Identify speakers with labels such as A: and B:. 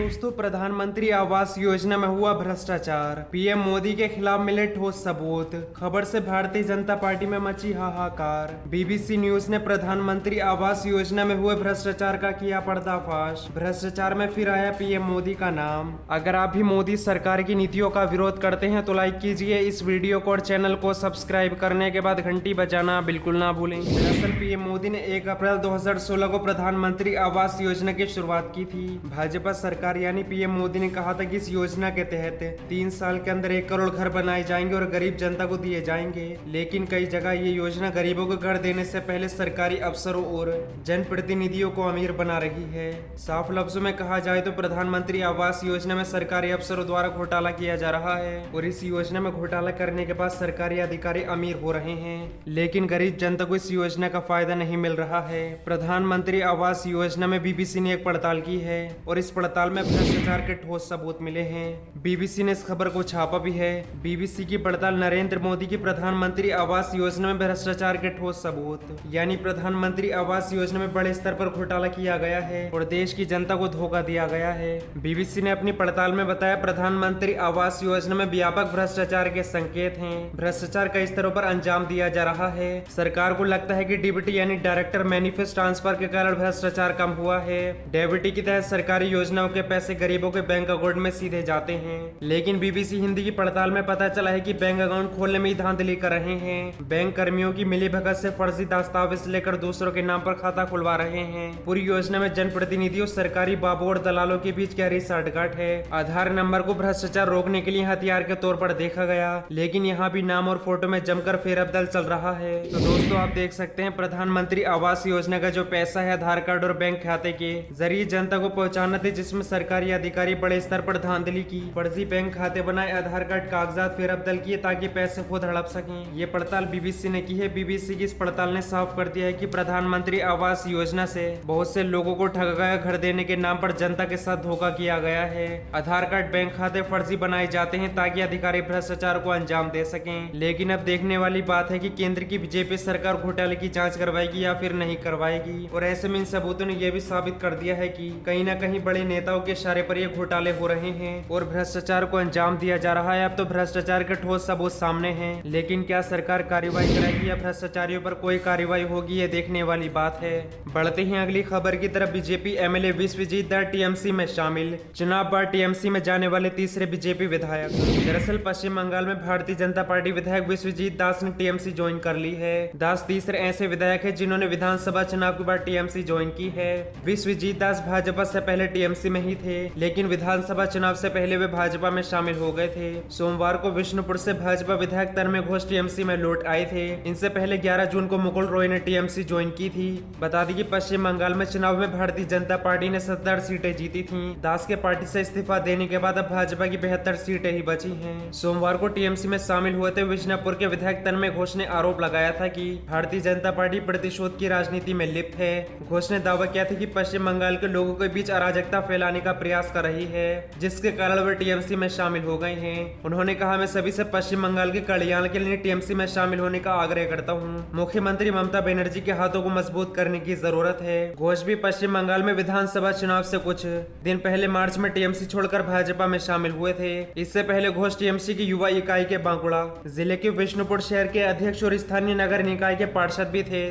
A: दोस्तों, प्रधानमंत्री आवास योजना में हुआ भ्रष्टाचार, पीएम मोदी के खिलाफ मिले ठोस सबूत। खबर से भारतीय जनता पार्टी में मची हाहाकार। बीबीसी न्यूज ने प्रधानमंत्री आवास योजना में हुए भ्रष्टाचार का किया पर्दाफाश। भ्रष्टाचार में फिर आया पीएम मोदी का नाम। अगर आप भी मोदी सरकार की नीतियों का विरोध करते हैं तो लाइक कीजिए इस वीडियो को और चैनल को सब्सक्राइब करने के बाद घंटी बजाना बिल्कुल ना भूलें। दरअसल पीएम मोदी ने 1 अप्रैल 2016 को प्रधानमंत्री आवास योजना की शुरुआत की थी। भाजपा सरकार यानी पीएम मोदी ने कहा था कि इस योजना के तहत 3 साल के अंदर 1 करोड़ घर बनाए जाएंगे और गरीब जनता को दिए जाएंगे। लेकिन कई जगह ये योजना गरीबों को घर देने से पहले सरकारी अफसरों और जनप्रतिनिधियों को अमीर बना रही है। साफ लफ्जों में कहा जाए तो प्रधानमंत्री आवास योजना में सरकारी अफसरों द्वारा घोटाला किया जा रहा है और इस योजना में घोटाला करने के बाद सरकारी अधिकारी अमीर हो रहे हैं, लेकिन गरीब जनता को इस योजना का फायदा नहीं मिल रहा है। प्रधानमंत्री आवास योजना में बीबीसी ने एक पड़ताल की है और इस पड़ताल में भ्रष्टाचार के ठोस सबूत मिले हैं। बीबीसी ने इस खबर को छापा भी है। बीबीसी की पड़ताल नरेंद्र मोदी की प्रधानमंत्री आवास योजना में भ्रष्टाचार के ठोस सबूत, यानी प्रधानमंत्री आवास योजना में बड़े स्तर पर घोटाला किया गया है और देश की जनता को धोखा दिया गया है। बीबीसी ने अपनी पड़ताल में बताया प्रधानमंत्री आवास योजना में व्यापक भ्रष्टाचार के संकेत हैं। भ्रष्टाचार कई स्तरों पर अंजाम दिया जा रहा है। सरकार को लगता है कि डीबीटी यानी डायरेक्टर मैनिफेस्ट ट्रांसफर के कारण भ्रष्टाचार कम हुआ है। डीबीटी के तहत सरकारी योजनाओं के पैसे गरीबों के बैंक अकाउंट में सीधे जाते हैं, लेकिन बीबीसी हिंदी की पड़ताल में पता चला है कि बैंक अकाउंट खोलने में ही धांधली कर रहे हैं। बैंक कर्मियों की मिलीभगत से फर्जी दस्तावेज लेकर दूसरों के नाम पर खाता खुलवा रहे हैं। पूरी योजना में जनप्रतिनिधियों, सरकारी बाबू और दलालों के बीच गहरी साठगांठ है। आधार नंबर को भ्रष्टाचार रोकने के लिए हथियार के तौर पर देखा गया, लेकिन यहाँ भी नाम और फोटो में जमकर फेरबदल चल रहा है। तो दोस्तों, आप देख सकते हैं प्रधानमंत्री आवास योजना का जो पैसा है आधार कार्ड और बैंक खाते के जरिए जनता को पहुँचाना था, जिसमें सरकारी अधिकारी बड़े स्तर पर धांधली की, फर्जी बैंक खाते बनाए, आधार कार्ड कागजात फेरबदल किए ताकि पैसे खुद हड़प सकें। ये पड़ताल बीबीसी ने की है। बीबीसी की इस पड़ताल ने साफ कर दिया है कि प्रधानमंत्री आवास योजना से बहुत से लोगों को ठगा गया। घर देने के नाम पर जनता के साथ धोखा किया गया है। आधार कार्ड, बैंक खाते फर्जी बनाए जाते हैं ताकि अधिकारी भ्रष्टाचार को अंजाम दे सकें। लेकिन अब देखने वाली बात है कि केंद्र की बीजेपी सरकार घोटाले की जाँच करवाएगी या फिर नहीं करवाएगी। और ऐसे में इन सबूतों ने यह भी साबित कर दिया है कि कहीं न कहीं बड़े नेताओं के इशारे पर ये घोटाले हो रहे हैं और भ्रष्टाचार को अंजाम दिया जा रहा है। अब तो भ्रष्टाचार के ठोस सबूत सामने हैं, लेकिन क्या सरकार कार्रवाई करेगी या भ्रष्टाचारियों पर कोई कार्रवाई होगी, ये देखने वाली बात है। बढ़ते हैं अगली खबर की तरफ। बीजेपी एमएलए विश्वजीत दास टीएमसी में शामिल। चुनाव बाद टीएमसी में जाने वाले तीसरे बीजेपी विधायक। दरअसल पश्चिम बंगाल में भारतीय जनता पार्टी विधायक विश्वजीत दास ने टीएमसी ज्वाइन कर ली है। दास तीसरे ऐसे विधायक है जिन्होंने विधानसभा चुनाव के बाद टीएमसी ज्वाइन की है। विश्वजीत दास भाजपा से पहले टीएमसी में ही थे, लेकिन विधानसभा चुनाव से पहले वे भाजपा में शामिल हो गए थे। सोमवार को विष्णुपुर से भाजपा विधायक तन्मय घोष टीएमसी में लौट आए थे। इनसे पहले 11 जून को मुकुल रॉय ने टीएमसी ज्वाइन की थी। बता दें कि पश्चिम बंगाल में चुनाव में भारतीय जनता पार्टी ने 70 सीटें जीती थीं। दास के पार्टी से इस्तीफा देने के बाद अब भाजपा की 72 सीटें ही बची हैं। सोमवार को टीएमसी में शामिल हुए थे विष्णुपुर के विधायक तन्मय घोष ने आरोप लगाया था कि भारतीय जनता पार्टी प्रतिशोध की राजनीति में लिप्त है। घोष ने दावा किया था कि पश्चिम बंगाल के लोगों के बीच अराजकता फैलाने का प्रयास कर रही है, जिसके कारण वे टीएमसी में शामिल हो गए हैं। उन्होंने कहा, मैं सभी से पश्चिम बंगाल के कल्याण के लिए टीएमसी में शामिल होने का आग्रह करता हूं। मुख्यमंत्री ममता बनर्जी के हाथों को मजबूत करने की जरूरत है। घोष भी पश्चिम बंगाल में विधानसभा चुनाव से कुछ दिन पहले मार्च में टीएमसी छोड़कर भाजपा में शामिल हुए थे। इससे पहले घोष टीएमसी की युवा इकाई के बांकुड़ा जिले के विष्णुपुर शहर के अध्यक्ष और स्थानीय नगर निकाय के पार्षद भी थे।